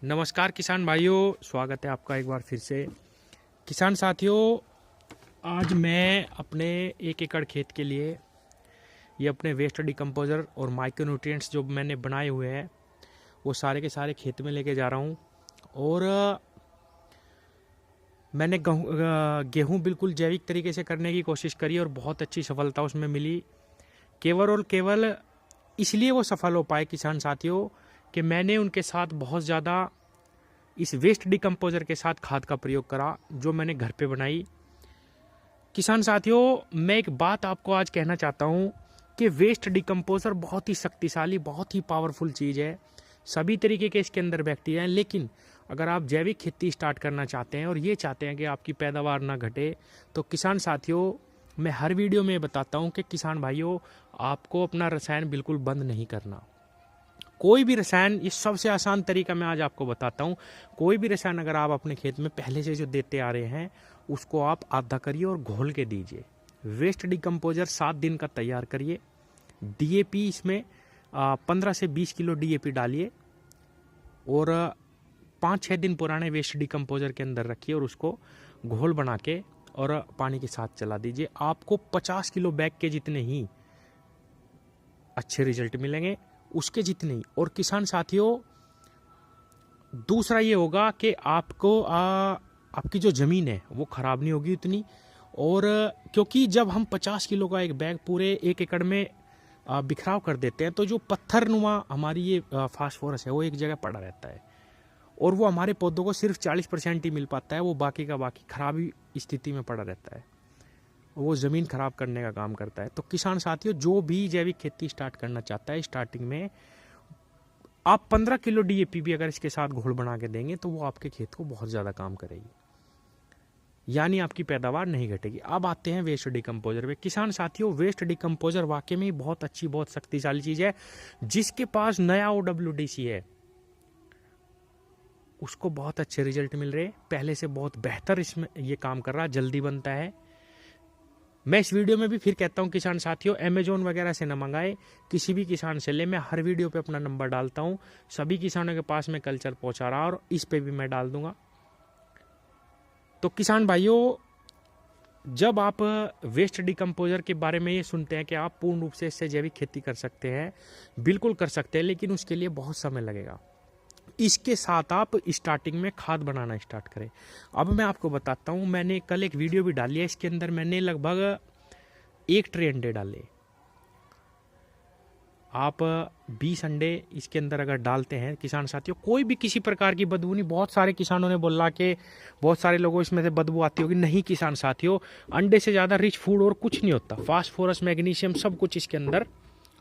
नमस्कार किसान भाइयों, स्वागत है आपका एक बार फिर से। किसान साथियों, आज मैं अपने 1 एकड़ खेत के लिए ये अपने वेस्ट डिकम्पोज़र और माइक्रो न्यूट्रिएंट्स जो मैंने बनाए हुए हैं वो सारे के सारे खेत में लेके जा रहा हूँ। और मैंने गेहूँ बिल्कुल जैविक तरीके से करने की कोशिश करी और बहुत अच्छी सफलता उसमें मिली। केवल और केवल इसलिए वो सफल हो पाए किसान साथियों कि मैंने उनके साथ बहुत ज़्यादा इस वेस्ट डिकम्पोज़र के साथ खाद का प्रयोग करा जो मैंने घर पे बनाई। किसान साथियों, मैं एक बात आपको आज कहना चाहता हूँ कि वेस्ट डिकम्पोज़र बहुत ही शक्तिशाली, बहुत ही पावरफुल चीज़ है। सभी तरीके के इसके अंदर बैक्टीरिया हैं, लेकिन अगर आप जैविक खेती स्टार्ट करना चाहते हैं और ये चाहते हैं कि आपकी पैदावार ना घटे, तो किसान साथियों, मैं हर वीडियो में बताता हूँ कि किसान भाइयों, आपको अपना रसायन बिल्कुल बंद नहीं करना। कोई भी रसायन, ये सबसे आसान तरीका मैं आज आपको बताता हूँ। कोई भी रसायन अगर आप अपने खेत में पहले से जो देते आ रहे हैं उसको आप आधा करिए और घोल के दीजिए। वेस्ट डिकम्पोज़र 7 दिन का तैयार करिए। डीएपी इसमें 15 से 20 किलो डीएपी डालिए और 5-6 दिन पुराने वेस्ट डिकम्पोज़र के अंदर रखिए और उसको घोल बना के और पानी के साथ चला दीजिए। आपको 50 किलो बैग के जितने ही अच्छे रिजल्ट मिलेंगे, उसके जितने ही। और किसान साथियों, दूसरा ये होगा कि आपको आपकी जो ज़मीन है वो ख़राब नहीं होगी इतनी। और क्योंकि जब हम 50 किलो का एक बैग पूरे 1 एकड़ में बिखराव कर देते हैं तो जो पत्थरनुमा हमारी ये फास्फोरस है वो एक जगह पड़ा रहता है और वो हमारे पौधों को सिर्फ 40% ही मिल पाता है। वो बाकी का बाकी खराबी स्थिति में पड़ा रहता है, वो ज़मीन खराब करने का काम करता है। तो किसान साथियों, जो भी जैविक खेती स्टार्ट करना चाहता है, स्टार्टिंग में आप 15 किलो डीएपी भी अगर इसके साथ घोल बना के देंगे तो वो आपके खेत को बहुत ज़्यादा काम करेगी, यानी आपकी पैदावार नहीं घटेगी। अब आते हैं वेस्ट डिकम्पोज़र पे। किसान साथियों, वेस्ट डिकम्पोज़र वाकई में बहुत अच्छी, बहुत शक्तिशाली चीज़ है। जिसके पास नया OWDC है उसको बहुत अच्छे रिजल्ट मिल रहे हैं, पहले से बहुत बेहतर इसमें ये काम कर रहा है, जल्दी बनता है। मैं इस वीडियो में भी फिर कहता हूं किसान साथियों, अमेजोन वगैरह से न मंगाए, किसी भी किसान से ले। मैं हर वीडियो पे अपना नंबर डालता हूं, सभी किसानों के पास मैं कल्चर पहुंचा रहा और इस पे भी मैं डाल दूंगा। तो किसान भाइयों, जब आप वेस्ट डिकम्पोज़र के बारे में ये सुनते हैं कि आप पूर्ण रूप से इससे जैविक खेती कर सकते हैं, बिल्कुल कर सकते हैं, लेकिन उसके लिए बहुत समय लगेगा। इसके साथ आप स्टार्टिंग में खाद बनाना स्टार्ट करें। अब मैं आपको बताता हूँ, मैंने कल एक वीडियो भी डाली है, इसके अंदर मैंने लगभग 1 ट्रे अंडे डाले। आप 20 अंडे इसके अंदर अगर डालते हैं किसान साथियों, कोई भी किसी प्रकार की बदबू नहीं। बहुत सारे किसानों ने बोला कि बहुत सारे लोगों इसमें से बदबू आती होगी। नहीं किसान साथियों, अंडे से ज़्यादा रिच फूड और कुछ नहीं होता। फास्फोरस, मैग्नीशियम, सब कुछ इसके अंदर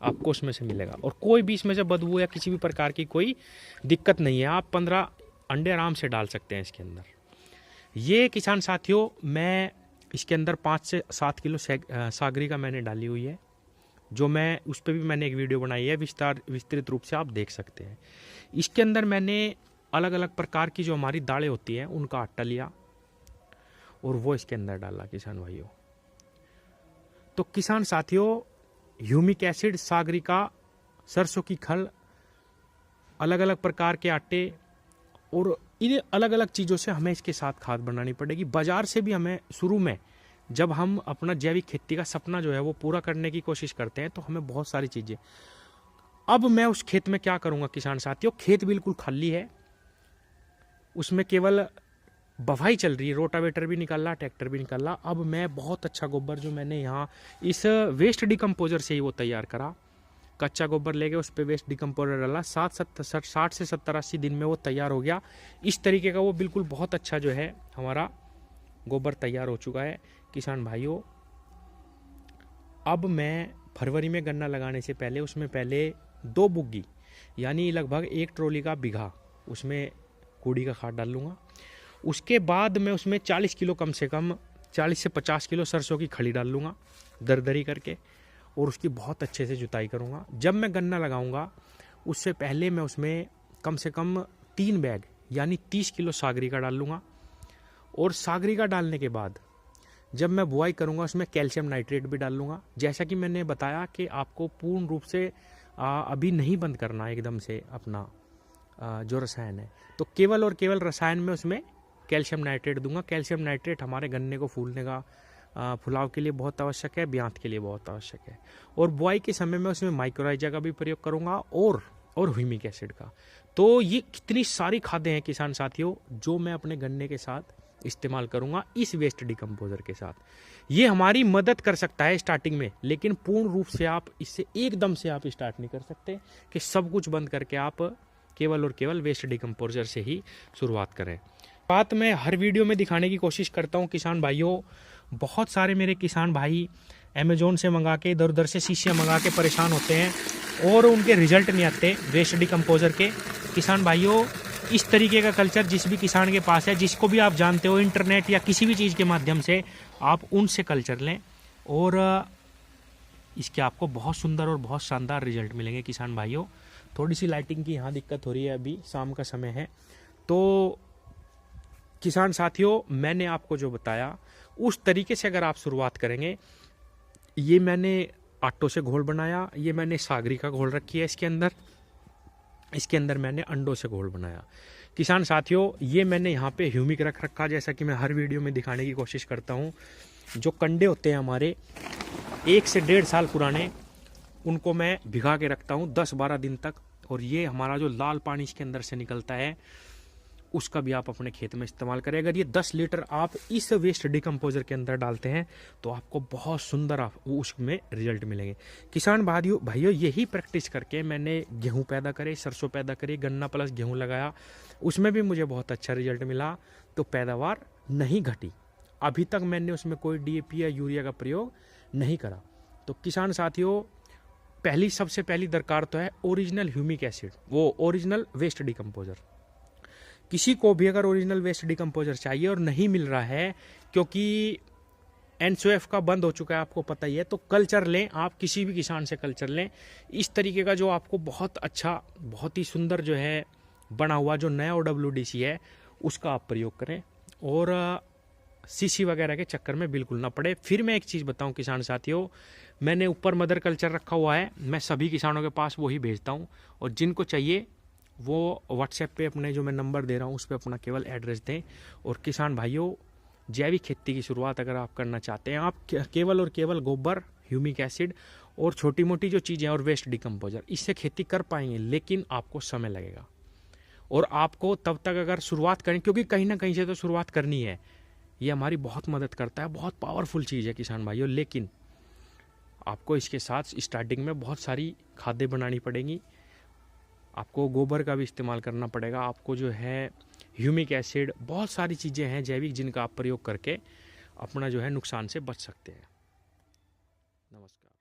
आपको उसमें से मिलेगा और कोई भी इसमें से बदबू या किसी भी प्रकार की कोई दिक्कत नहीं है। आप 15 अंडे आराम से डाल सकते हैं इसके अंदर। ये किसान साथियों, मैं इसके अंदर 5 से 7 किलो सागरी का मैंने डाली हुई है, जो मैं उस पर भी मैंने एक वीडियो बनाई है, विस्तृत रूप से आप देख सकते हैं। इसके अंदर मैंने अलग अलग प्रकार की जो हमारी दालें होती हैं उनका आटा लिया और वो इसके अंदर डाला किसान भाइयों। तो किसान साथियों, ह्यूमिक एसिड, सागरिका, सरसों की खल, अलग अलग प्रकार के आटे और इन अलग अलग चीज़ों से हमें इसके साथ खाद बनानी पड़ेगी। बाजार से भी हमें शुरू में, जब हम अपना जैविक खेती का सपना जो है वो पूरा करने की कोशिश करते हैं, तो हमें बहुत सारी चीज़ें। अब मैं उस खेत में क्या करूँगा किसान साथियों, खेत बिल्कुल खाली है, उसमें केवल बवाई चल रही है, रोटावेटर भी निकल रहा, ट्रैक्टर भी निकल रहा। अब मैं बहुत अच्छा गोबर जो मैंने यहाँ इस वेस्ट डिकम्पोज़र से ही वो तैयार करा, कच्चा गोबर लेके उस पर वेस्ट डिकम्पोज़र डाला, 60 से 70-80 दिन में वो तैयार हो गया। इस तरीके का वो बिल्कुल बहुत अच्छा जो है हमारा गोबर तैयार हो चुका है किसान भाइयों। अब मैं फरवरी में गन्ना लगाने से पहले उसमें पहले 2 बुग्गी यानी लगभग 1 ट्रॉली का बीघा उसमें कूड़ी का खाद डाल लूँगा। उसके बाद मैं उसमें 40 किलो, कम से कम 40 से 50 किलो सरसों की खली डाल लूँगा दरदरी करके, और उसकी बहुत अच्छे से जुताई करूँगा। जब मैं गन्ना लगाऊँगा उससे पहले मैं उसमें कम से कम 3 बैग यानी 30 किलो सागरी का डाल लूँगा। और सागरी का डालने के बाद जब मैं बुआई करूँगा उसमें कैल्शियम नाइट्रेट भी डाल लूँगा। जैसा कि मैंने बताया कि आपको पूर्ण रूप से अभी नहीं बंद करना एकदम से अपना जो रसायन है। तो केवल और केवल रसायन में उसमें कैल्शियम नाइट्रेट दूंगा। कैल्शियम नाइट्रेट हमारे गन्ने को फूलने का फुलाव के लिए बहुत आवश्यक है, ब्यांत के लिए बहुत आवश्यक है। और बुआई के समय में उसमें माइक्रोराइजा का भी प्रयोग करूंगा और ह्यूमिक एसिड का। तो ये कितनी सारी खादें हैं किसान साथियों जो मैं अपने गन्ने के साथ इस्तेमाल करूंगा इस वेस्ट डिकम्पोजर के साथ। ये हमारी मदद कर सकता है स्टार्टिंग में, लेकिन पूर्ण रूप से आप इससे एकदम से आप स्टार्ट नहीं कर सकते कि सब कुछ बंद करके आप केवल और केवल वेस्ट डिकम्पोजर से ही शुरुआत करें। बात मैं हर वीडियो में दिखाने की कोशिश करता हूँ किसान भाइयों। बहुत सारे मेरे किसान भाई अमेजोन से मंगा के इधर उधर से शीशियाँ मंगा के परेशान होते हैं और उनके रिजल्ट नहीं आते वेस्ट डिकम्पोजर के। किसान भाइयों, इस तरीके का कल्चर जिस भी किसान के पास है, जिसको भी आप जानते हो, इंटरनेट या किसी भी चीज़ के माध्यम से आप उनसे कल्चर लें और इसके आपको बहुत सुंदर और बहुत शानदार रिजल्ट मिलेंगे किसान भाइयों। थोड़ी सी लाइटिंग की यहाँ दिक्कत हो रही है, अभी शाम का समय है। तो किसान साथियों, मैंने आपको जो बताया उस तरीके से अगर आप शुरुआत करेंगे, ये मैंने आटो से घोल बनाया, ये मैंने सागरी का घोल रखी है इसके अंदर मैंने अंडों से घोल बनाया। किसान साथियों, ये मैंने यहाँ पे ह्यूमिक रख रखा, जैसा कि मैं हर वीडियो में दिखाने की कोशिश करता हूँ। जो कंडे होते हैं हमारे 1 से 1.5 साल पुराने, उनको मैं भिगा के रखता हूँ 10-12 दिन तक। और ये हमारा जो लाल पानी इसके अंदर से निकलता है उसका भी आप अपने खेत में इस्तेमाल करें। अगर ये 10 लीटर आप इस वेस्ट डिकम्पोजर के अंदर डालते हैं तो आपको बहुत सुंदर उसमें रिजल्ट मिलेंगे। किसान भाइयों, यही प्रैक्टिस करके मैंने गेहूं पैदा करे, सरसों पैदा करी, गन्ना प्लस गेहूं लगाया, उसमें भी मुझे बहुत अच्छा रिजल्ट मिला। तो पैदावार नहीं घटी, अभी तक मैंने उसमें कोई DAP या यूरिया का प्रयोग नहीं करा। तो किसान साथियों, सबसे पहली दरकार तो है ओरिजिनल ह्यूमिक एसिड, वो ओरिजिनल वेस्ट डिकम्पोजर। किसी को भी अगर ओरिजिनल वेस्ट डिकम्पोजर चाहिए और नहीं मिल रहा है, क्योंकि NSOF का बंद हो चुका है, आपको पता ही है, तो कल्चर लें, आप किसी भी किसान से कल्चर लें इस तरीके का जो आपको बहुत अच्छा, बहुत ही सुंदर जो है बना हुआ जो नया OWDC है उसका आप प्रयोग करें और CC वगैरह के चक्कर में बिल्कुल ना पड़े। फिर मैं एक चीज़ बताऊं किसान साथियों, मैंने ऊपर मदर कल्चर रखा हुआ है, मैं सभी किसानों के पास वही भेजता हूं और जिनको चाहिए वो व्हाट्सएप पे अपने जो मैं नंबर दे रहा हूँ उस पर अपना केवल एड्रेस दें। और किसान भाइयों, जैविक खेती की शुरुआत अगर आप करना चाहते हैं, आप केवल और केवल गोबर, ह्यूमिक एसिड और छोटी मोटी जो चीज़ें और वेस्ट डिकम्पोजर, इससे खेती कर पाएंगे, लेकिन आपको समय लगेगा। और आपको तब तक अगर शुरुआत करें, क्योंकि कहीं ना कहीं से तो शुरुआत करनी है, ये हमारी बहुत मदद करता है, बहुत पावरफुल चीज़ है किसान भाइयों। लेकिन आपको इसके साथ स्टार्टिंग में बहुत सारी खादें बनानी पड़ेंगी, आपको गोबर का भी इस्तेमाल करना पड़ेगा, आपको जो है ह्यूमिक एसिड, बहुत सारी चीज़ें हैं जैविक जिनका आप प्रयोग करके अपना जो है नुकसान से बच सकते हैं। नमस्कार।